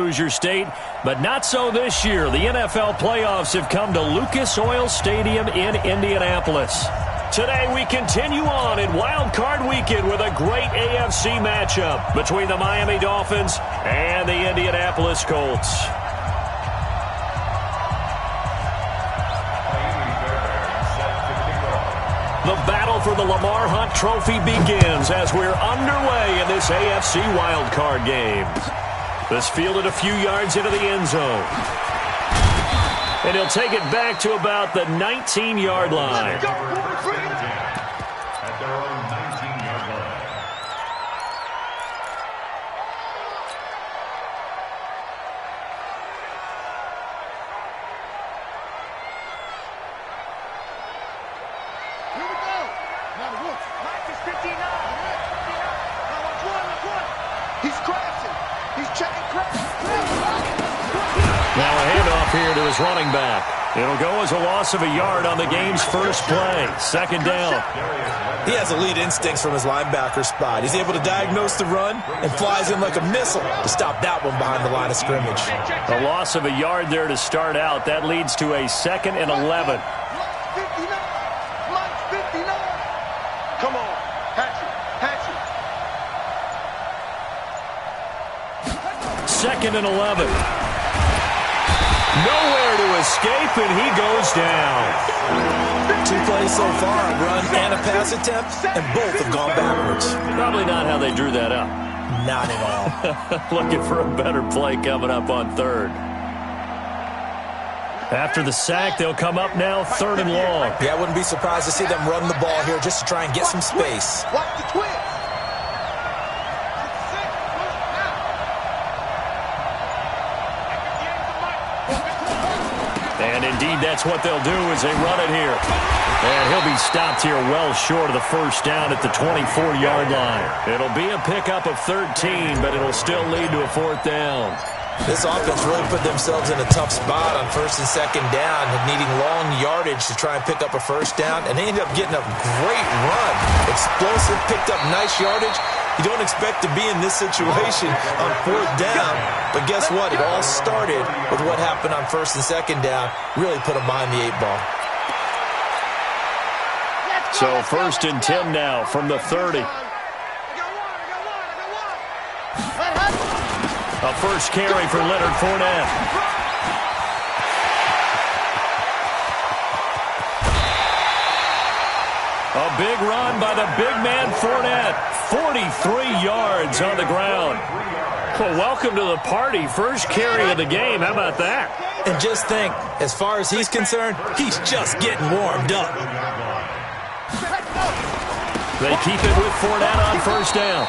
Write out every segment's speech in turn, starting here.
Hoosier State, but not so this year. The NFL playoffs have come to Lucas Oil Stadium in Indianapolis. Today we continue on in Wild Card Weekend with a great AFC matchup between the Miami Dolphins and the Indianapolis Colts. The battle for the Lamar Hunt Trophy begins as we're underway in this AFC Wild Card game. This fielded a few yards into the end zone. And he'll take it back to about the 19-yard line. At their own 19-yard line. Here we go. Now the Wolves. Mike is 59. Now watch one. He's crashing. He's checking crash. Now a handoff here to his running back. It'll go as a loss of a yard on the game's first play. Second down. He has elite instincts from his linebacker spot. He's able to diagnose the run and flies in like a missile to stop that one behind the line of scrimmage. A loss of a yard there to start out. That leads to a 2nd and 11. 59. Mike's 59. Come on. Hatchet. 2nd and 11. Nowhere to escape, and he goes down. 2 plays so far, a run and a pass attempt, and both have gone backwards. Probably not how they drew that up. Not at all. Looking for a better play coming up on third. After the sack, they'll come up now 3rd and long. Yeah, I wouldn't be surprised to see them run the ball here just to try and get some space. Watch the twist. And indeed, that's what they'll do as they run it here. And he'll be stopped here well short of the first down at the 24-yard line. It'll be a pickup of 13, but it'll still lead to a 4th down. This offense really put themselves in a tough spot on 1st and 2nd down, needing long yardage to try and pick up a first down, and they ended up getting a great run. Explosive, picked up nice yardage. You don't expect to be in this situation on 4th down, but guess what? It all started with what happened on 1st and 2nd down. Really put them behind the 8 ball. So 1st and 10 now from the 30. A first carry for Leonard Fournette. A big run by the big man Fournette. 43 yards on the ground. Well, welcome to the party. First carry of the game. How about that? And just think, as far as he's concerned, he's just getting warmed up. They keep it with Fournette on 1st down.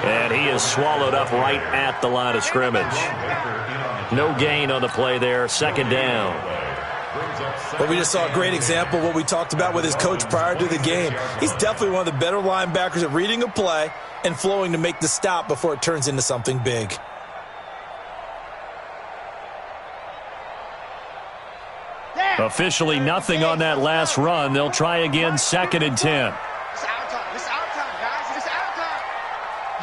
And he is swallowed up right at the line of scrimmage. No gain on the play there. 2nd down. Well, we just saw a great example of what we talked about with his coach prior to the game. He's definitely one of the better linebackers at reading a play and flowing to make the stop before it turns into something big. Officially nothing on that last run. They'll try again 2nd and 10. It's our time. It's our time, guys. It's our time.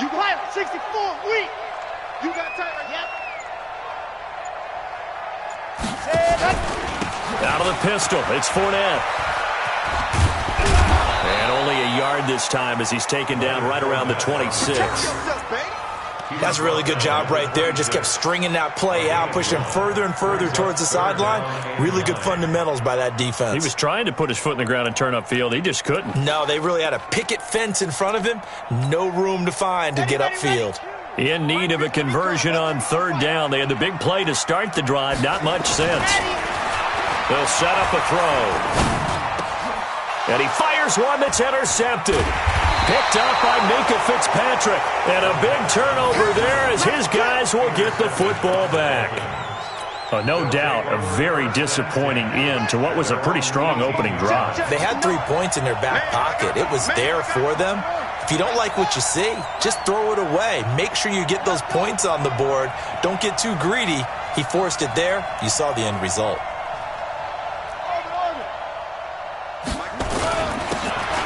You got 64 weak. You got time. Yep. Out of the pistol, it's Fournette. And only a yard this time as he's taken down right around the 26. That's a really good job right there. Just kept stringing that play out, pushing him further and further towards the sideline. Really good fundamentals by that defense. He was trying to put his foot in the ground and turn upfield. He just couldn't. No, they really had a picket fence in front of him. No room to find to get upfield. In need of a conversion on 3rd down. They had the big play to start the drive. Not much sense. They'll set up a throw. And he fires one that's intercepted. Picked up by Minkah Fitzpatrick. And a big turnover there as his guys will get the football back. No doubt a very disappointing end to what was a pretty strong opening drive. They had 3 points in their back pocket. It was there for them. If you don't like what you see, just throw it away. Make sure you get those points on the board. Don't get too greedy. He forced it there. You saw the end result.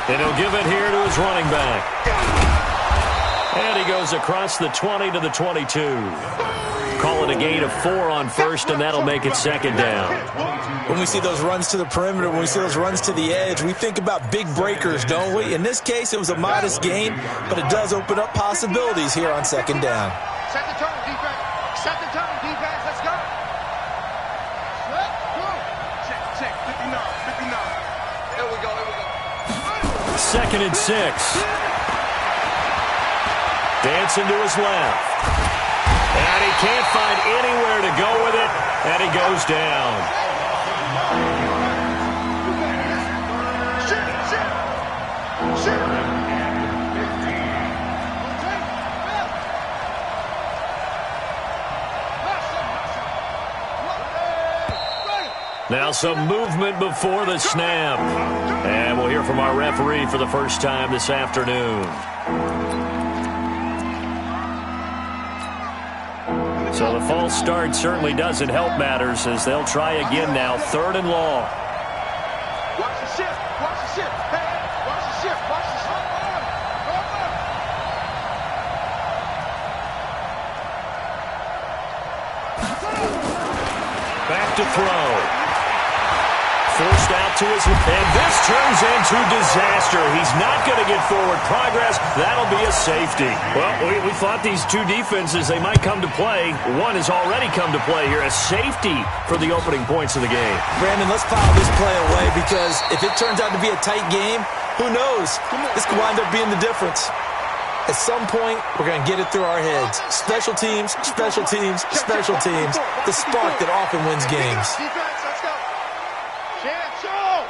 And he'll give it here to his running back. And he goes across the 20 to the 22. Call with a gain of 4 on first, and that'll make it second down. When we see those runs to the perimeter, when we see those runs to the edge, we think about big breakers, don't we? In this case, it was a modest gain, but it does open up possibilities here on second down. Set the tone, defense. Set the tone, defense. Let's go. Set, go. Check, 59, 59. Here we go, here we go. Second and 6. Dancing to his left. And he can't find anywhere to go with it, and he goes down. Now some movement before the snap. And we'll hear from our referee for the first time this afternoon. So the false start certainly doesn't help matters as they'll try again now, 3rd and long. Watch the shift. Watch the shift. Hey, watch the shift. Watch the shift. Back to throw. Forced out to his left. And this turns into disaster. He's not going to get forward progress. That'll be a safety. Well, we thought these two defenses, they might come to play. One has already come to play here. A safety for the opening points of the game. Brandon, let's file this play away because if it turns out to be a tight game, who knows? This could wind up being the difference. At some point, we're going to get it through our heads. Special teams, special teams, special teams. The spark that often wins games. Defense, let's go. Chance, show.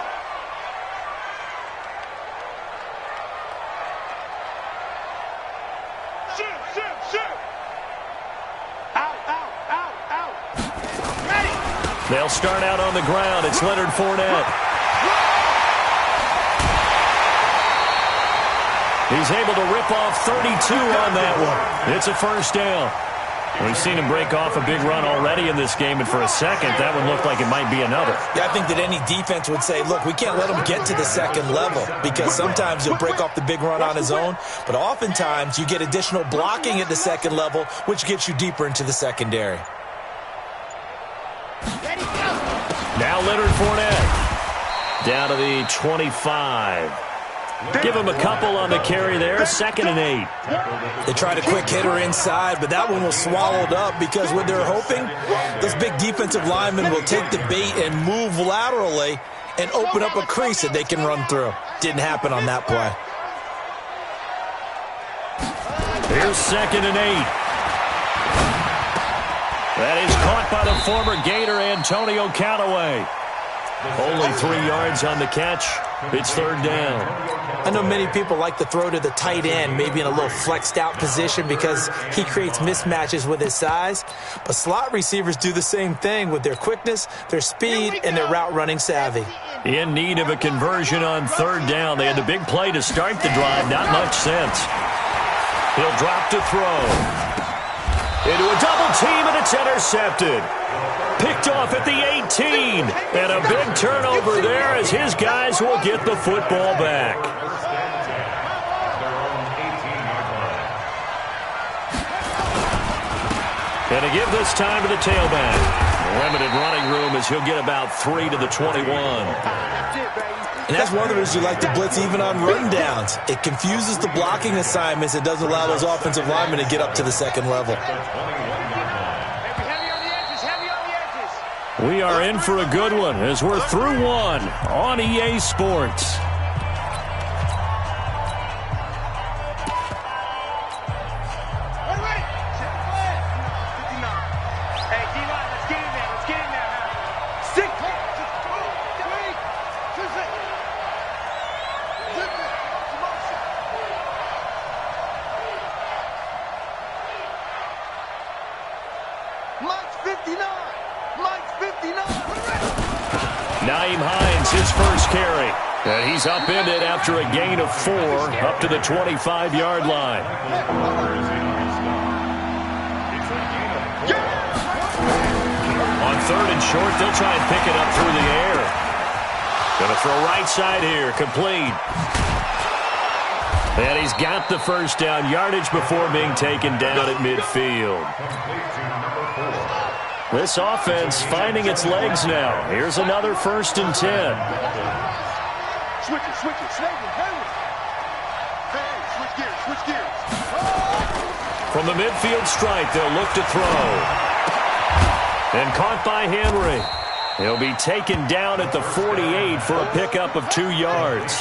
Shoot. Out. Ready. They'll start out on the ground. It's Leonard Fournette. He's able to rip off 32 on that one. It's a first down. We've seen him break off a big run already in this game, and for a second, that one looked like it might be another. Yeah, I think that any defense would say, look, we can't let him get to the second level because sometimes he'll break off the big run on his own, but oftentimes you get additional blocking at the second level, which gets you deeper into the secondary. Now Leonard Fournette down to the 25. Give him a couple on the carry there. 2nd and 8. They tried a quick hitter inside, but that one was swallowed up because what they're hoping, those big defensive linemen will take the bait and move laterally and open up a crease that they can run through. Didn't happen on that play. Here's 2nd and 8. That is caught by the former Gator Antonio Callaway. Only 3 yards on the catch. It's 3rd down. I know many people like to throw to the tight end, maybe in a little flexed out position because he creates mismatches with his size. But slot receivers do the same thing with their quickness, their speed, and their route running savvy. In need of a conversion on 3rd down. They had the big play to start the drive. Not much sense. He'll drop to throw. Into a double team, and it's intercepted. Picked off at the 18. And a big turnover there as his guys will get the football back. And to give this time to the tailback. Limited running room as he'll get about 3 to the 21. And that's one of the reasons you like to blitz even on rundowns. It confuses the blocking assignments. It doesn't allow those offensive linemen to get up to the second level. We are in for a good one as we're through one on EA Sports. His first carry. And he's upended after a gain of 4 up to the 25-yard line. On 3rd and short, they'll try and pick it up through the air. Going to throw right side here, complete. And he's got the first down, yardage before being taken down at midfield. This offense finding its legs now. Here's another 1st and 10. Switch it. Hey, switch gears. From the midfield stripe, they'll look to throw. And caught by Henry. He'll be taken down at the 48 for a pickup of 2 yards.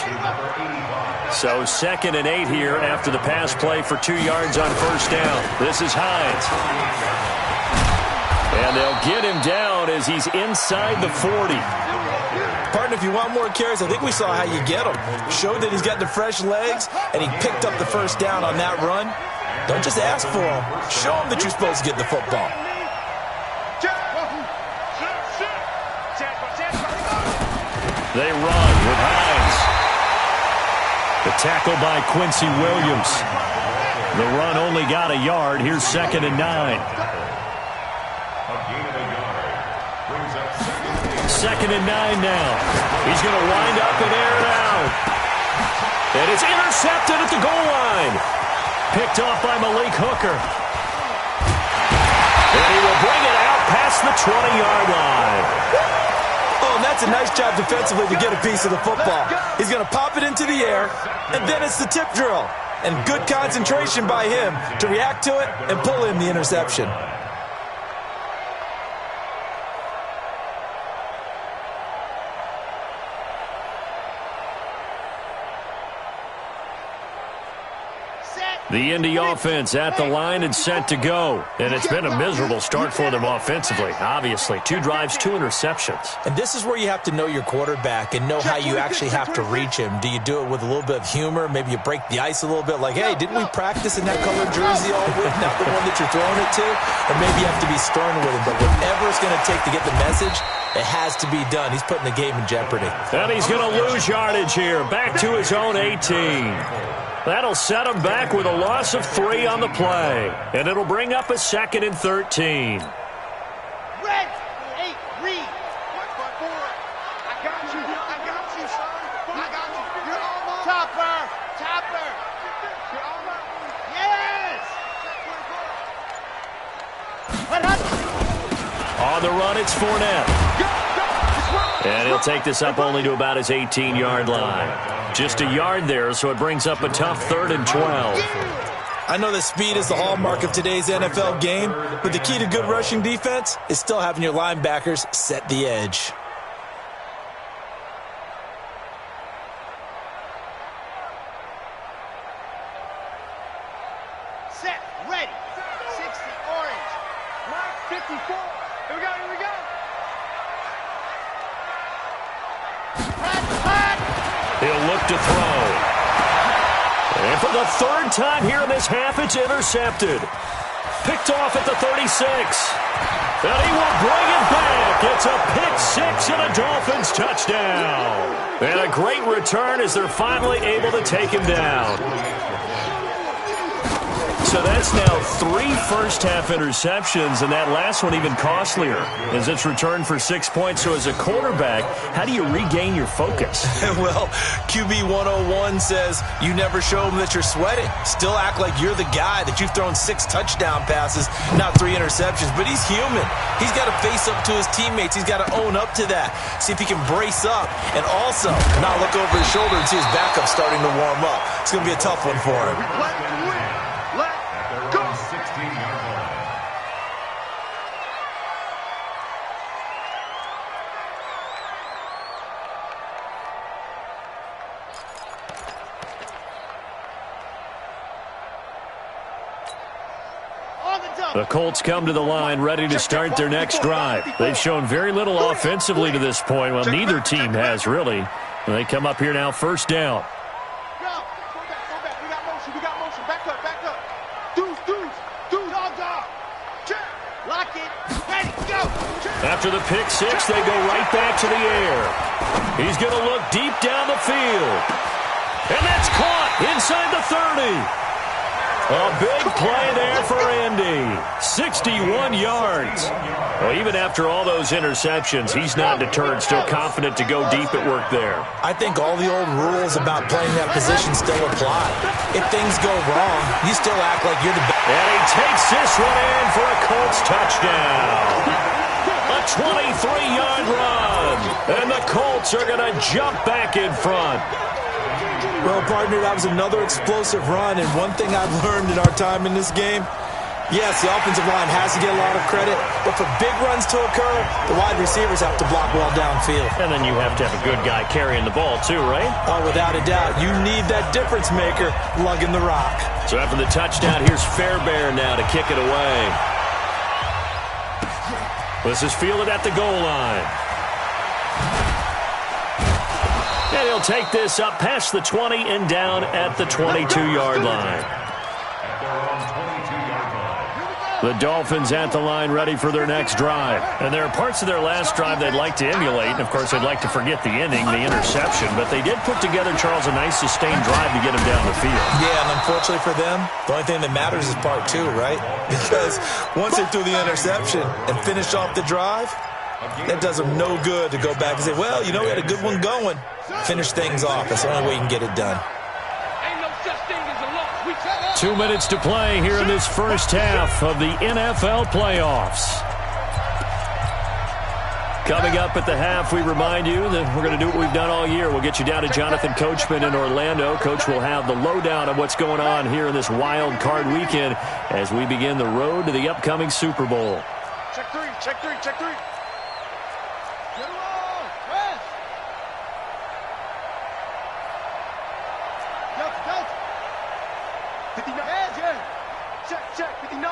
So 2nd and 8 here after the pass play for 2 yards on 1st down. This is Hines. And they'll get him down as he's inside the 40. Partner, if you want more carries, I think we saw how you get him. Showed that he's got the fresh legs, and he picked up the 1st down on that run. Don't just ask for him. Show him that you're supposed to get the football. They run with Hines. The tackle by Quincy Williams. The run only got a yard. Here's 2nd and 9. 2nd and 9 now. He's going to wind up and air it out. And it's intercepted at the goal line. Picked off by Malik Hooker. And he will bring it out past the 20-yard line. Oh, and that's a nice job defensively to get a piece of the football. He's going to pop it into the air, and then it's the tip drill. And good concentration by him to react to it and pull in the interception. The Indy offense at the line and set to go. And it's been a miserable start for them offensively, obviously. 2 drives, 2 interceptions. And this is where you have to know your quarterback and know how you actually have to reach him. Do you do it with a little bit of humor? Maybe you break the ice a little bit like, hey, didn't we practice in that colored jersey all week? Not the one that you're throwing it to? Or maybe you have to be stern with him. But whatever it's going to take to get the message, it has to be done. He's putting the game in jeopardy. And he's going to lose yardage here. Back to his own 18. That'll set him back with a loss of 3 on the play. And it'll bring up a 2nd and 13. Red, 8, read. I got you, son. I got you. You're almost. Topper. You're almost. Yes. On the run, it's Fournette. And he'll take this up only to about his 18-yard line. Just a yard there, so it brings up a tough 3rd and 12. I know that speed is the hallmark of today's NFL game, but the key to good rushing defense is still having your linebackers set the edge. Set, ready. 60, orange. Mark 54. Here we go. He'll look to throw. And for the 3rd time here in this half, it's intercepted. Picked off at the 36. And he will bring it back. It's a pick-6 and a Dolphins touchdown. And a great return as they're finally able to take him down. So that's now 3 first-half interceptions, and that last one even costlier as it's returned for 6 points. So as a quarterback, how do you regain your focus? Well, QB 101 says you never show them that you're sweating. Still act like you're the guy, that you've thrown 6 touchdown passes, not 3 interceptions. But he's human. He's got to face up to his teammates. He's got to own up to that. See if he can brace up and also not look over his shoulder and see his backup starting to warm up. It's going to be a tough one for him. The Colts come to the line ready to start their next drive. They've shown very little offensively to this point. Well, neither team has really. And they come up here now, 1st down. Go back. We got motion. Back up. Deuce. Dog. Check. Lock it. Ready, go. After the pick-6, they go right back to the air. He's going to look deep down the field. And that's caught inside the 30. A big play there for Indy. 61 yards. Well, even after all those interceptions, he's not deterred, still confident to go deep at work there. I think all the old rules about playing that position still apply. If things go wrong, you still act like you're the best. And he takes this one in for a Colts touchdown. 23-yard run. And the Colts are going to jump back in front. Well, partner, that was another explosive run. And one thing I've learned in our time in this game, yes, the offensive line has to get a lot of credit, but for big runs to occur, the wide receivers have to block well downfield. And then you have to have a good guy carrying the ball too, right? Oh, without a doubt. You need that difference maker lugging the rock. So after the touchdown, here's Fairbairn now to kick it away. This is fielded at the goal line. And he'll take this up past the 20 and down at the 22-yard line. The Dolphins at the line ready for their next drive. And there are parts of their last drive they'd like to emulate. And, of course, they'd like to forget the ending, the interception. But they did put together, Charles, a nice sustained drive to get him down the field. Yeah, and unfortunately for them, the only thing that matters is part two, right? Because once they threw the interception and finished off the drive, that does them no good to go back and say, well, you know, we had a good one going. Finish things off. That's the only way you can get it done. 2 minutes to play here in this first half of the NFL playoffs. Coming up at the half, we remind you that we're going to do what we've done all year. We'll get you down to Jonathan Coachman in Orlando. Coach will have the lowdown of what's going on here in this wild card weekend as we begin the road to the upcoming Super Bowl. Check three, check three, check three. Get it on, press. Delta. 59. Check, 59.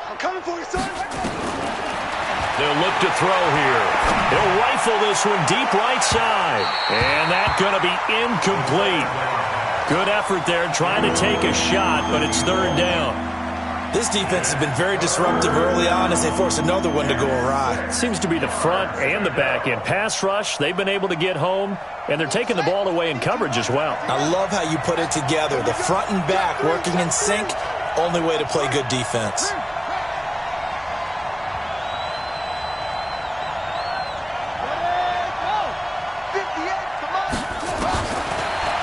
I'm coming for you, son. They'll look to throw here. He'll rifle this one deep right side. And that's going to be incomplete. Good effort there trying to take a shot, but it's third down. This defense has been very disruptive early on as they force another one to go awry. Seems to be the front and the back end. Pass rush, they've been able to get home, and they're taking the ball away in coverage as well. I love how you put it together. The front and back working in sync, only way to play good defense.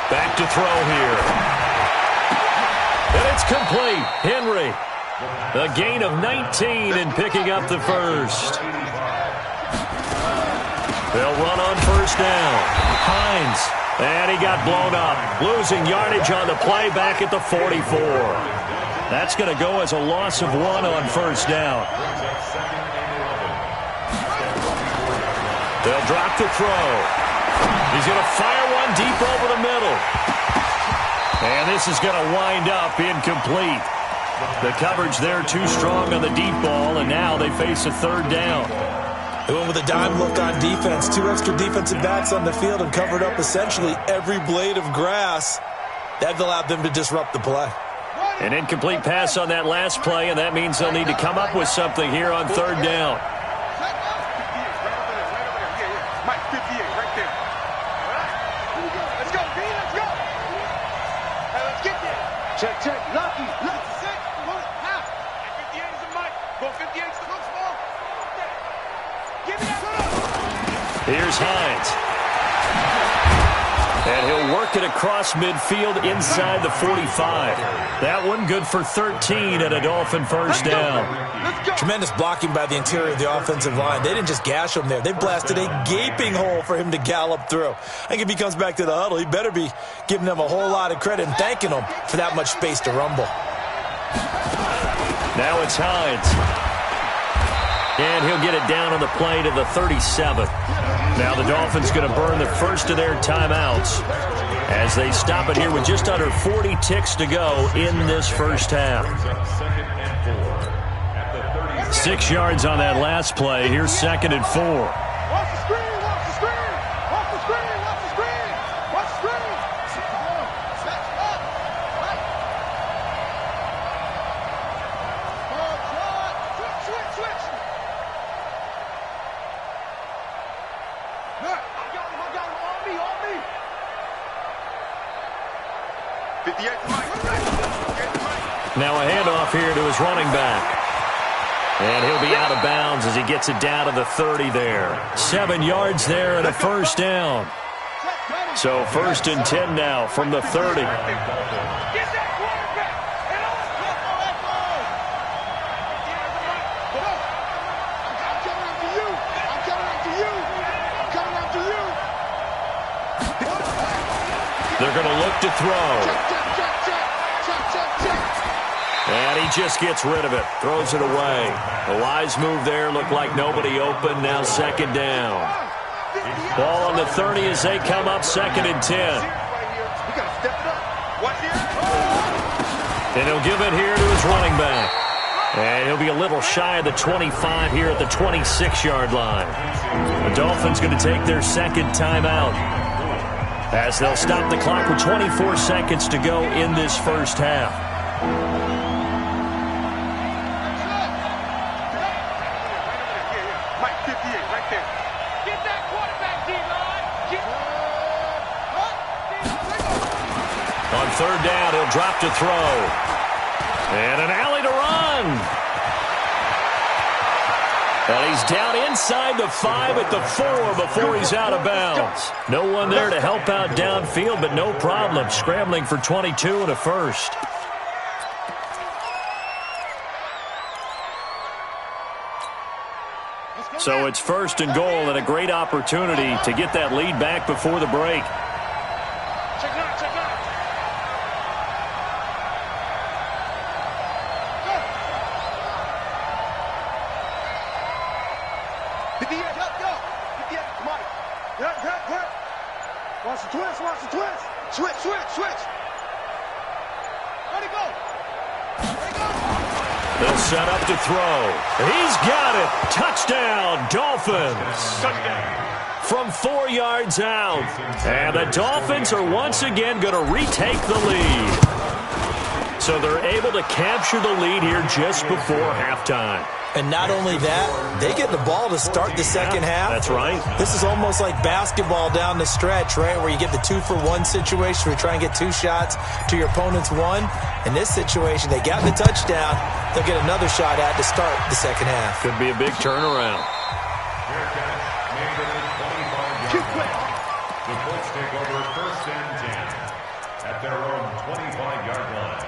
Back to throw here. And it's complete. Henry. A gain of 19 and picking up the first. They'll run on first down. Hines. And he got blown up. Losing yardage on the play back at the 44. That's going to go as a loss of 1 on first down. They'll drop the throw. He's going to fire one deep over the middle. And this is going to wind up incomplete. The coverage there too strong on the deep ball, and now they face a third down. They went with a dime look on defense. 2 extra defensive backs on the field and covered up essentially every blade of grass. That allowed them to disrupt the play. An incomplete pass on that last play, and that means they'll need to come up with something here on third down. Mike, 58, right there. All right, here we go. Let's go, B, let's go. Hey, let's get there. Check. Lucky. 6. Half. 58 is the Mike. Go 58 is the hook ball. Give me that. Here's Hines. And he'll work it across midfield inside the 45. That one good for 13 and a Dolphin first down. Tremendous blocking by the interior of the offensive line. They didn't just gash him there. They blasted a gaping hole for him to gallop through. I think if he comes back to the huddle, he better be giving them a whole lot of credit and thanking them for that much space to rumble. Now it's Hines. And he'll get it down on the play to the 37. Now the Dolphins going to burn the first of their timeouts as they stop it here with just under 40 ticks to go in this first half. 6 yards on that last play. Here's 2nd and 4. Watch the screen, watch the screen. Watch the screen, watch the screen. Watch the screen. Set up. Right. Switch. Look, I got him. On me. 58 to Mike. Now a handoff here to his running back. And he'll be out of bounds as he gets it down to the 30 there. 7 yards there and a first down. So 1st and 10 now from the 30. They're going to look to throw. And he just gets rid of it. Throws it away. A wise move there. Looked like nobody open. Now second down. Ball on the 30 as they come up 2nd and 10. And he'll give it here to his running back. And he'll be a little shy of the 25 here at the 26-yard line. The Dolphins going to take their second timeout as they'll stop the clock with 24 seconds to go in this first half. Mike 58 right there. Get that quarterback, D-line. On 3rd down, he'll drop to throw. And an alley to run. And he's down inside the 5 at the 4 before he's out of bounds. No one there to help out downfield, but no problem. Scrambling for 22 and a first. So it's 1st and goal and a great opportunity to get that lead back before the break. Check it out, check it out. Watch the twist, watch the twist. Switch, switch, switch. Where'd he go? Where'd he go? They'll set up to throw. He's got it. Touchdown, Dolphins. Touchdown. From 4 yards out. And the Dolphins are once again going to retake the lead. So they're able to capture the lead here just before halftime. And not only that, they get the ball to start the second half. That's right. This is almost like basketball down the stretch, right, where you get the 2-for-1 situation where you try and get 2 shots to your opponent's 1. In this situation, they got the touchdown. They'll get another shot at to start the second half. Could be a big turnaround. The Colts take over 1st and 10 at their own 25-yard line.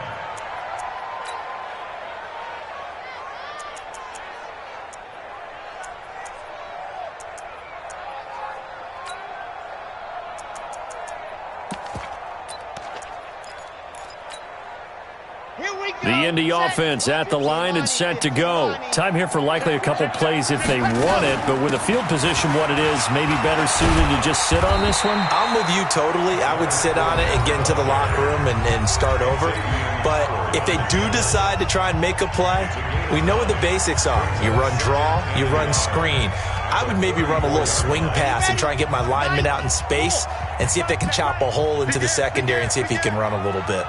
The Indy offense at the line and set to go. Time here for likely a couple plays if they want it, but with the field position what it is, maybe better suited to just sit on this one? I'm with you totally. I would sit on it and get into the locker room and start over. But if they do decide to try and make a play, we know what the basics are. You run draw, you run screen. I would maybe run a little swing pass and try and get my lineman out in space and see if they can chop a hole into the secondary and see if he can run a little bit.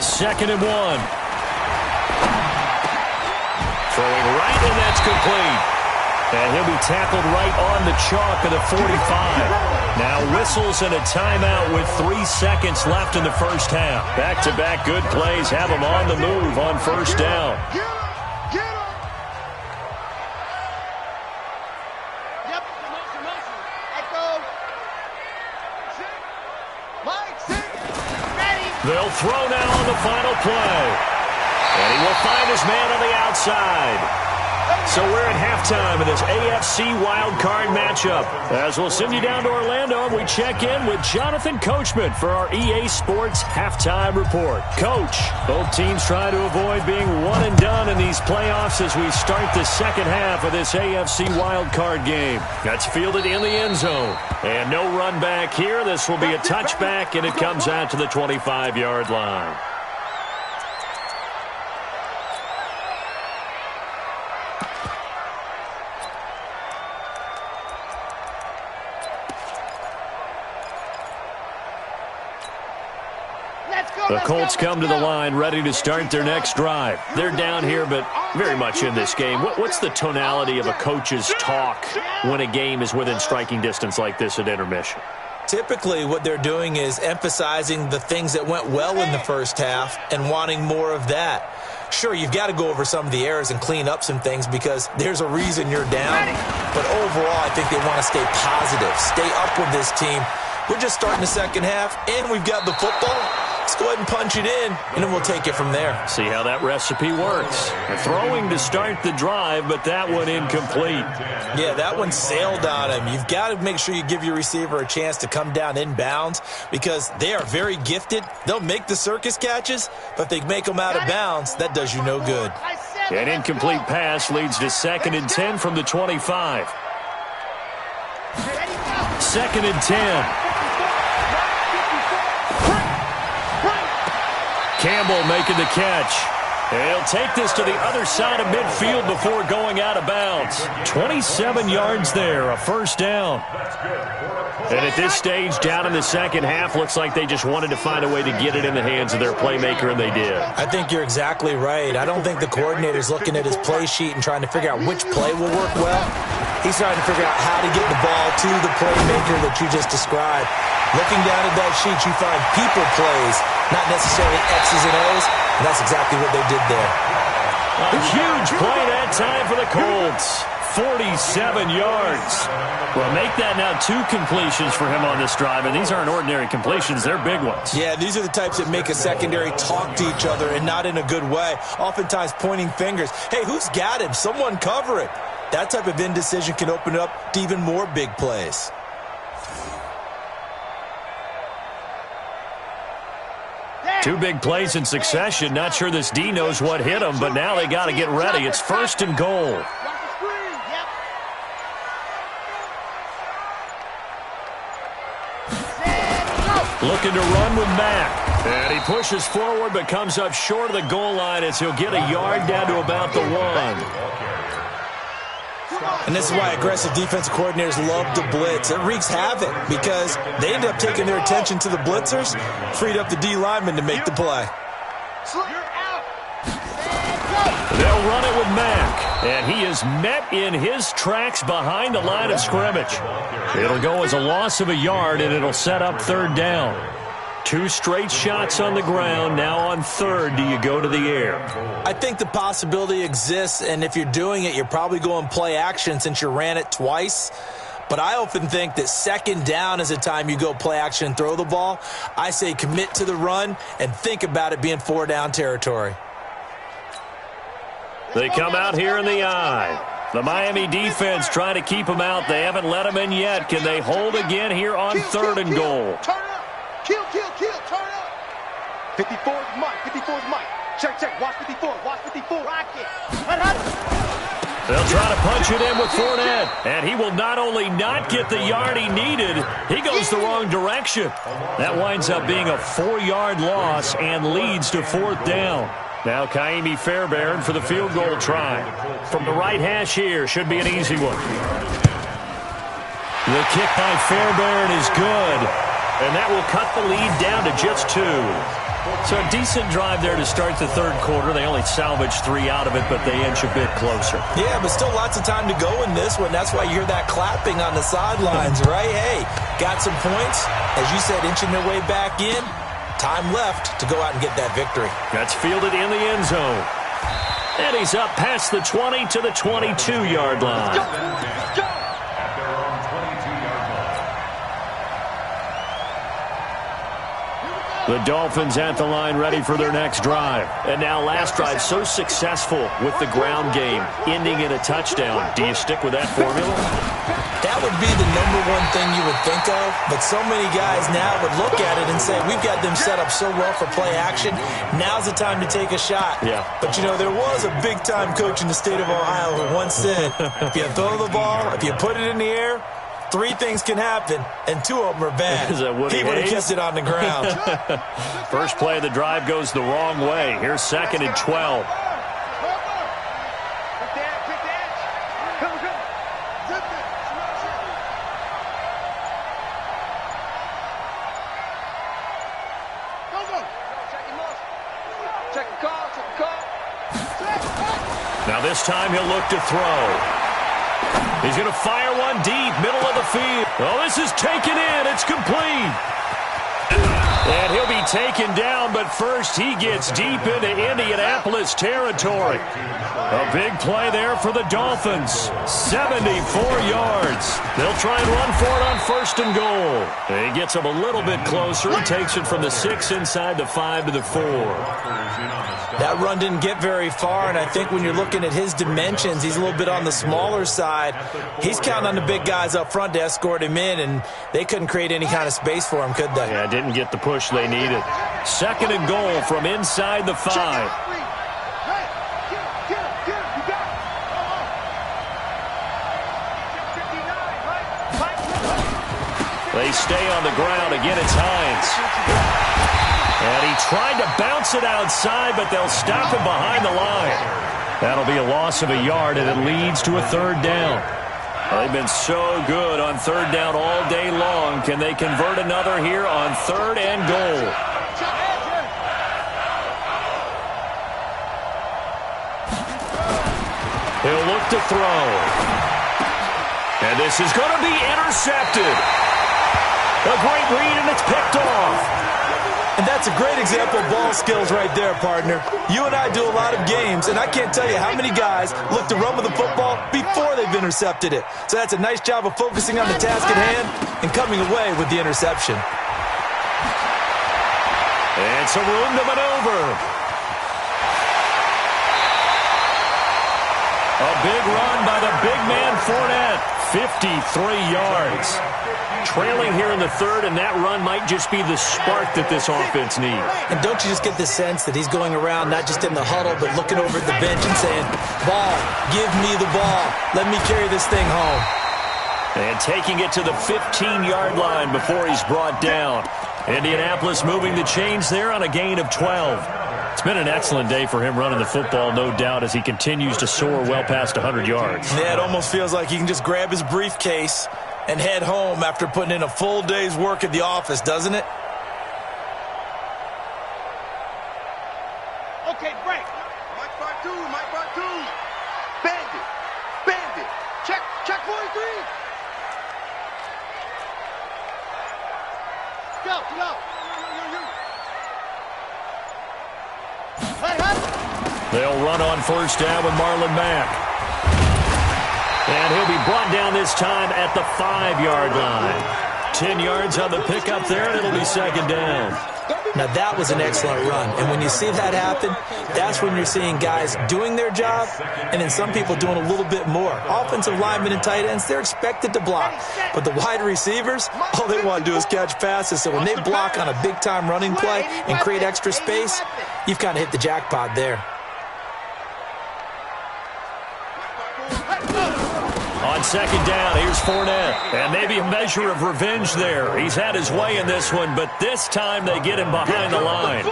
Second and 1. Throwing right, and that's complete. And he'll be tackled right on the chalk of the 45. Now whistles and a timeout with 3 seconds left in the first half. Back-to-back good plays have him on the move on 1st down. They'll throw now on the final play. And he will find his man on the outside. So we're at halftime in this AFC wildcard matchup. As we'll send you down to Orlando, and we check in with Jonathan Coachman for our EA Sports Halftime Report. Coach, both teams trying to avoid being one and done in these playoffs as we start the second half of this AFC wildcard game. That's fielded in the end zone. And no run back here. This will be a touchback, and it comes out to the 25-yard line. The Colts come to the line ready to start their next drive. They're down here, but very much in this game. What's the tonality of a coach's talk when a game is within striking distance like this at intermission? Typically, what they're doing is emphasizing the things that went well in the first half and wanting more of that. Sure, you've got to go over some of the errors and clean up some things because there's a reason you're down. But overall, I think they want to stay positive, stay up with this team. We're just starting the second half, and we've got the football. Let's go ahead and punch it in, and then we'll take it from there. See how that recipe works. Throwing to start the drive, but that one incomplete. Yeah, that one sailed on him. You've got to make sure you give your receiver a chance to come down inbounds because they are very gifted. They'll make the circus catches, but if they make them out of bounds, that does you no good. An incomplete pass leads to 2nd and 10 from the 25. 2nd and 10. Campbell making the catch. He'll take this to the other side of midfield before going out of bounds. 27 yards there, a first down. And at this stage, down in the second half, looks like they just wanted to find a way to get it in the hands of their playmaker, and they did. I think you're exactly right. I don't think the coordinator's looking at his play sheet and trying to figure out which play will work well. He's trying to figure out how to get the ball to the playmaker that you just described. Looking down at that sheet, you find people plays, not necessarily X's and O's, and that's exactly what they did there. A huge play that time for the Colts. 47 yards. Well, make that now 2 completions for him on this drive, and these aren't ordinary completions. They're big ones. Yeah, these are the types that make a secondary talk to each other and not in a good way, oftentimes pointing fingers. Hey, who's got him? Someone cover it. That type of indecision can open up to even more big plays. Two big plays in succession. Not sure this D knows what hit him, but now they got to get ready. It's 1st and goal. Looking to run with Mack. And he pushes forward but comes up short of the goal line as he'll get a yard down to about the 1. And this is why aggressive defensive coordinators love to blitz. It wreaks havoc because they end up taking their attention to the blitzers, freed up the D lineman to make the play. They'll run it with Mack, and he is met in his tracks behind the line of scrimmage. It'll go as a loss of a yard, and it'll set up 3rd down. 2 straight shots on the ground. Now on 3rd, do you go to the air? I think the possibility exists, and if you're doing it, you're probably going play action since you ran it twice. But I often think that 2nd down is a time you go play action and throw the ball. I say commit to the run and think about it being 4-down territory. They come out here in the eye. The Miami defense trying to keep them out. They haven't let them in yet. Can they hold again here on 3rd and goal? Kill, turn up. 54's Mike. Check, watch 54, rock it. They'll try to punch it in with Fournette, and he will not only not get the yard he needed, he goes the wrong direction. That winds up being a 4-yard loss and leads to 4th down. Now Kaimi Fairbairn for the field goal try. From the right hash here, should be an easy one. The kick by Fairbairn is good. And that will cut the lead down to just 2. So a decent drive there to start the 3rd quarter. They only salvaged 3 out of it, but they inch a bit closer. Yeah, but still lots of time to go in this one. That's why you hear that clapping on the sidelines, right? Hey, got some points. As you said, inching their way back in. Time left to go out and get that victory. That's fielded in the end zone. And he's up past the 20 to the 22-yard line. At their own 22-yard line. The Dolphins at the line ready for their next drive. And now last drive so successful with the ground game, ending in a touchdown. Do you stick with that formula? That would be the #1 thing you would think of, but so many guys now would look at it and say, we've got them set up so well for play action, now's the time to take a shot. Yeah. But, you know, there was a big-time coach in the state of Ohio who once said, if you throw the ball, if you put it in the air, 3 things can happen, and 2 of them are bad. Is that Woody He would have Hayes? kissed it on the ground. First play of the drive goes the wrong way. Here's 2nd and 12. Now this time he'll look to throw. He's going to fire one deep, middle of the field. Oh, this is taken in. It's complete. And he'll be be taken down, but first he gets deep into Indianapolis territory. A big play there for the Dolphins. 74 yards. They'll try and run for it on 1st and goal. He gets him a little bit closer. He takes it from the 6 inside the 5 to the 4. That run didn't get very far, and I think when you're looking at his dimensions, he's a little bit on the smaller side. He's counting on the big guys up front to escort him in, and they couldn't create any kind of space for him, could they? Yeah, didn't get the push they needed. 2nd and goal from inside the 5. They stay on the ground. Again, it's Hines. And he tried to bounce it outside, but they'll stop him behind the line. That'll be a loss of a yard, and it leads to a 3rd down. Well, they've been so good on 3rd down all day long. Can they convert another here on 3rd and goal? He'll look to throw. And this is going to be intercepted. A great read, and it's picked off. And that's a great example of ball skills right there, partner. You and I do a lot of games, and I can't tell you how many guys look to run with the football before they've intercepted it. So that's a nice job of focusing on the task at hand and coming away with the interception. And some room to maneuver. A big run by the big man Fournette. 53 yards. Trailing here in the 3rd, and that run might just be the spark that this offense needs. And don't you just get the sense that he's going around not just in the huddle, but looking over at the bench and saying, ball, give me the ball. Let me carry this thing home. And taking it to the 15-yard line before he's brought down. Indianapolis moving the chains there on a gain of 12. It's been an excellent day for him running the football, no doubt, as he continues to soar well past 100 yards. Yeah, it almost feels like he can just grab his briefcase and head home after putting in a full day's work at the office, doesn't it? Okay, break. Mike part 2, Mike part 2. Bandit, bandit. Check 43. Go. They'll run on 1st down with Marlon Mack. And he'll be brought down this time at the 5-yard line. 10 yards on the pickup there, and it'll be 2nd down. Now, that was an excellent run. And when you see that happen, that's when you're seeing guys doing their job and then some people doing a little bit more. Offensive linemen and tight ends, they're expected to block. But the wide receivers, all they want to do is catch passes. So when they block on a big-time running play and create extra space, you've kind of hit the jackpot there. On 2nd down, here's Fournette. And maybe a measure of revenge there. He's had his way in this one, but this time they get him behind the line.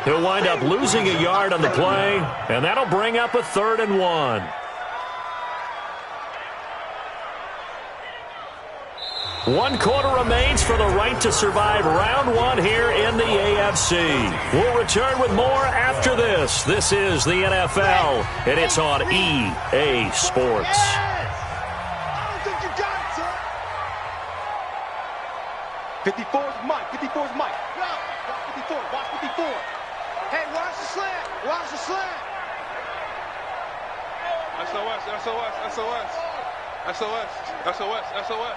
He'll wind up losing a yard on the play, and that'll bring up a 3rd and 1. One quarter remains for the right to survive round 1 here in the AFC. We'll return with more after this. This is the NFL, and it's on EA Sports. 54's Mike. 54's Mike. Yo, watch 54. Watch 54. Hey, watch the slant. Watch the slant. SOS. SOS. SOS. SOS. SOS. SOS.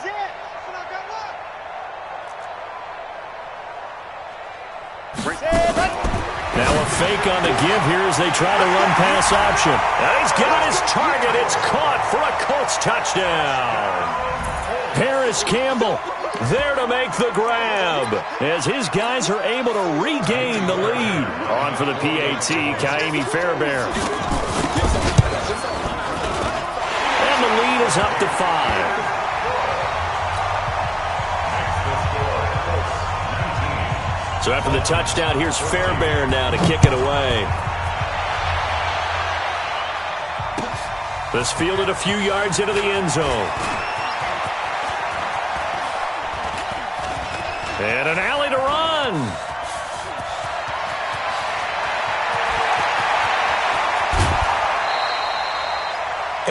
Zip. Now a fake on the give here as they try to run pass option. And he's got his target. It's caught for a Colts touchdown. Paris Campbell there to make the grab as his guys are able to regain the lead. On for the PAT, Kaimi Fairbairn. And the lead is up to 5. So after the touchdown, here's Fairbairn now to kick it away. This fielded a few yards into the end zone. And an alley to run.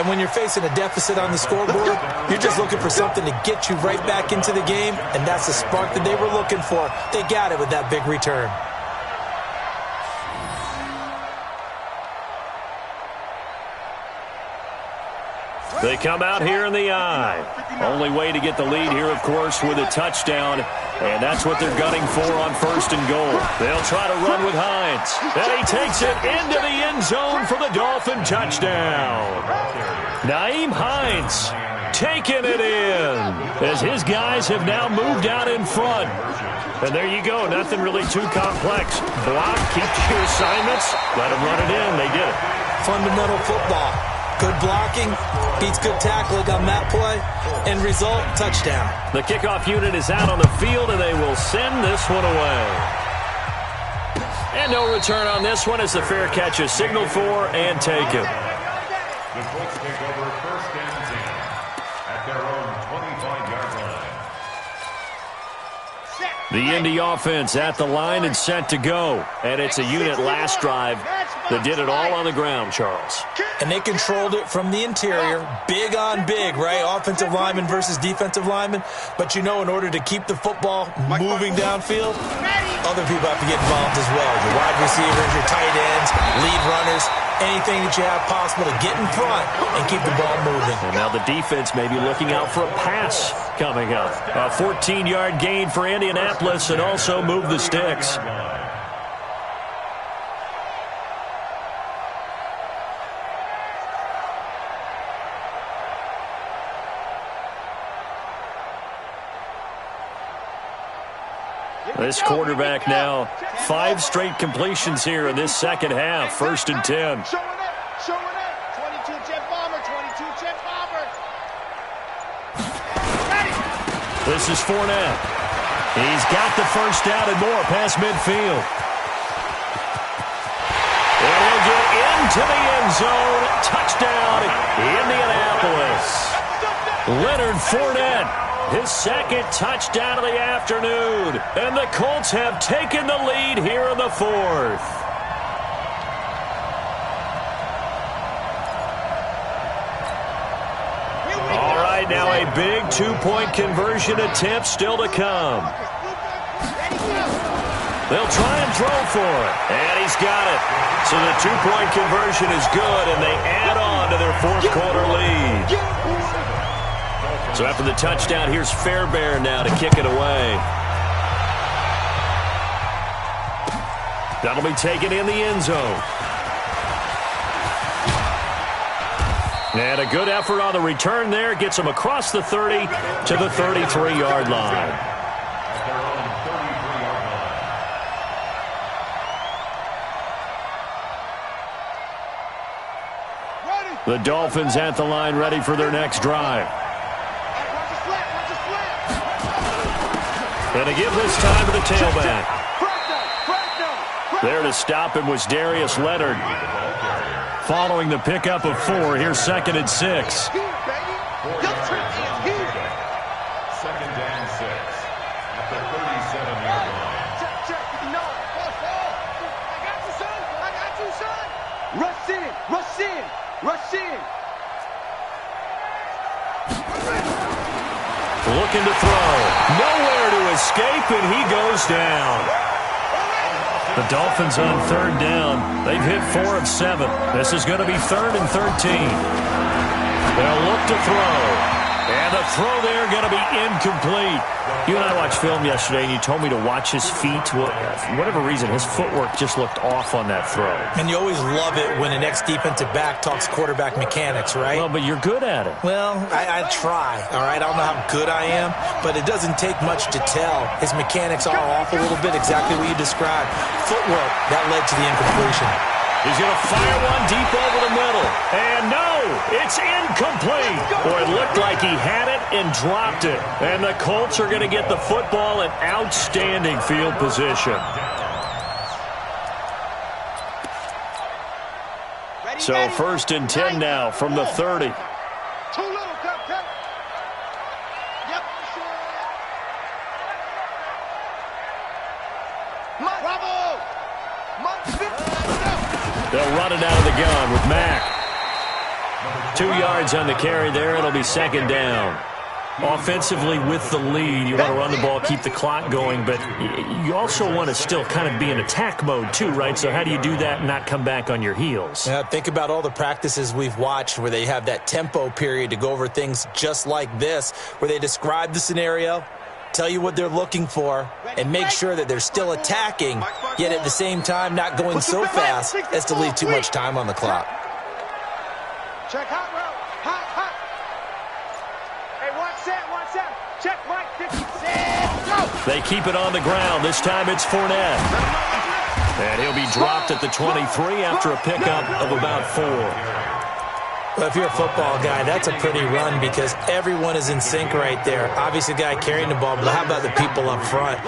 And when you're facing a deficit on the scoreboard, you're just looking for something to get you right back into the game, and that's the spark that they were looking for. They got it with that big return. They come out here in the eye. Only way to get the lead here, of course, with a touchdown. And that's what they're gunning for on 1st and goal. They'll try to run with Hines. And he takes it into the end zone for the Dolphin touchdown. Nyheim Hines taking it in as his guys have now moved out in front. And there you go. Nothing really too complex. Block, keep to your assignments, let them run it in. They did it. Fundamental football. Good blocking, beats good tackling on that play. End result, touchdown. The kickoff unit is out on the field, and they will send this one away. And no return on this one as the fair catch is signaled for and taken. The Colts take over 1st and 10 at their own 25-yard line. The Indy offense at the line and set to go. And it's a unit last drive that did it all on the ground, Charles. And they controlled it from the interior. Big on big, right? Offensive lineman versus defensive lineman. But, you know, in order to keep the football moving downfield, other people have to get involved as well. Your wide receivers, your tight ends, lead runners, anything that you have possible to get in front and keep the ball moving. And now the defense may be looking out for a pass coming up. A 14-yard gain for Indianapolis and also move the sticks. This quarterback now, 5 straight completions here in this second half. 1st and 10. Showing up. 22 jet bomber, 22 jet bomber. Ready. This is Fournette. He's got the first down and more past midfield. And he'll get into the end zone. Touchdown, Indianapolis. Leonard Fournette. His 2nd touchdown of the afternoon. And the Colts have taken the lead here in the 4th. All right, now a big 2-point conversion attempt still to come. They'll try and throw for it. And he's got it. So the 2-point conversion is good, and they add on to their 4th quarter lead. So after the touchdown, here's Fairbairn now to kick it away. That'll be taken in the end zone. And a good effort on the return there. Gets him across the 30 to the 33-yard line. The Dolphins at the line ready for their next drive. And to give this time to the tailback. There to stop him was Darius Leonard. Following the pickup of 4, here's 2nd and 6. 2nd and 6 at the 37-yard line. Rush in, rush in, rush in. Looking to throw. Nowhere to escape, and he goes down. The Dolphins on 3rd down. They've hit 4 of 7. This is going to be 3rd and 13. They'll look to throw. And the throw there going to be incomplete. You and I watched film yesterday, and you told me to watch his feet. Well, for whatever reason, his footwork just looked off on that throw. And you always love it when an ex-defensive back talks quarterback mechanics, right? Well, but you're good at it. Well, I try, all right? I don't know how good I am, but it doesn't take much to tell. His mechanics are off a little bit, exactly what you described. Footwork, that led to the incompletion. He's going to fire one deep over the middle. And no, it's incomplete. Boy, it looked like he had it and dropped it. And the Colts are going to get the football in outstanding field position. So 1st and 10 now from the 30. Too little, cut. Yep. Bravo. They'll run it out of the gun with Mack. 2 yards on the carry there. It'll be second down. Offensively, with the lead, you want to run the ball, keep the clock going, but you also want to still kind of be in attack mode too, right? So how do you do that and not come back on your heels? Yeah, think about all the practices we've watched where they have that tempo period to go over things just like this, where they describe the scenario, tell you what they're looking for, and make sure that they're still attacking, yet at the same time not going so fast as to leave too much time on the clock. Check hot route. Hot. Hey, one set. Check Mike, 50 set, go. They keep it on the ground. This time it's Fournette. And he'll be dropped at the 23 after a pickup of about 4. Well, if you're a football guy, that's a pretty run because everyone is in sync right there. Obviously, the guy carrying the ball, but how about the people up front?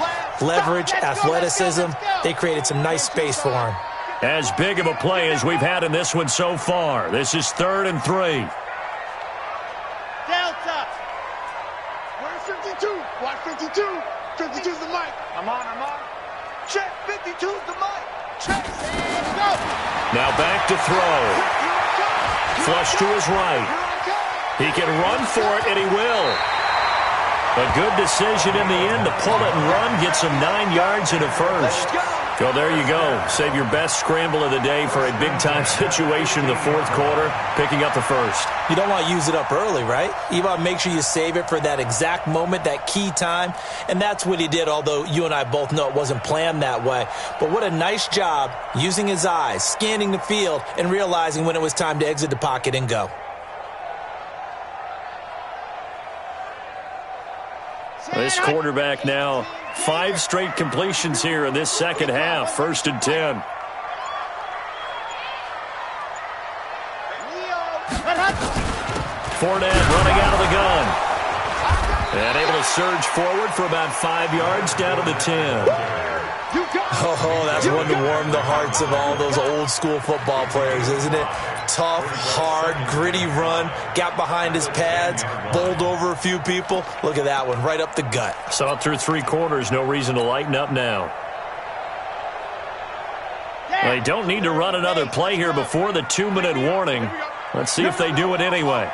Leverage, athleticism, they created some nice space for him. As big of a play as we've had in this one so far. This is 3rd and 3. Delta. Where's 52? Watch 52. 52's the mic. I'm on. Check, 52's the mic. Check, go. Now back to throw. Flush to his right. He can run for it, and he will. A good decision in the end to pull it and run. Gets him 9 yards and a first. Well, there you go. Save your best scramble of the day for a big-time situation in the 4th quarter, picking up the first. You don't want to use it up early, right? You want to make sure you save it for that exact moment, that key time, and that's what he did, although you and I both know it wasn't planned that way. But what a nice job using his eyes, scanning the field, and realizing when it was time to exit the pocket and go. This quarterback now 5 straight completions here in this second half. 1st and 10. Fournette running out of the gun. And able to surge forward for about 5 yards down to the 10. Oh, that's one to warm the hearts of all those old school football players, isn't it? Tough, hard, gritty run, got behind his pads, bowled over a few people. Look at that one, right up the gut. Saw it through 3 quarters, no reason to lighten up now. They don't need to run another play here before the 2-minute warning. Let's see if they do it anyway.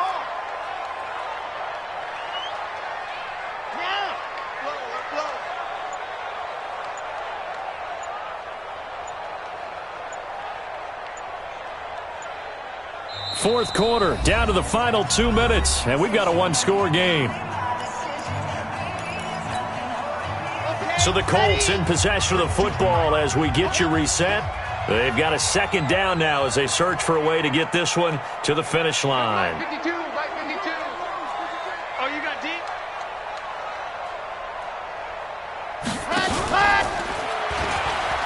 Fourth quarter, down to the final 2 minutes, and we've got a 1-score game. So the Colts in possession of the football as we get you reset. They've got a 2nd down now as they search for a way to get this one to the finish line. 52, right 52. Oh, you got deep?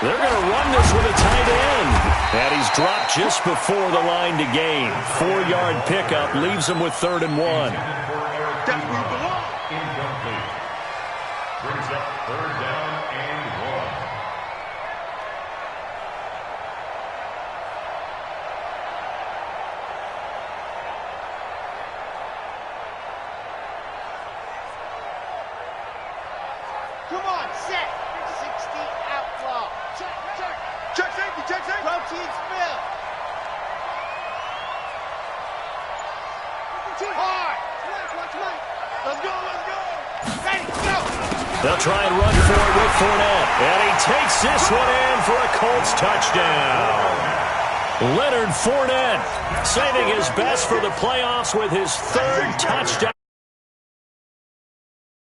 They're going to run this with a tight end. And he's dropped just before the line to gain. 4-yard pickup leaves him with 3rd and 1. That's where you belong. Incomplete. Brings up 3rd down and 1. Come on, set. 60 outlaw. Check. Check safety. Protein spill. Too hard. Watch Mike. Let's go. Ready, go. They'll try and run for it with Fournette. And he takes this one in for a Colts touchdown. Leonard Fournette saving his best for the playoffs with his 3rd touchdown.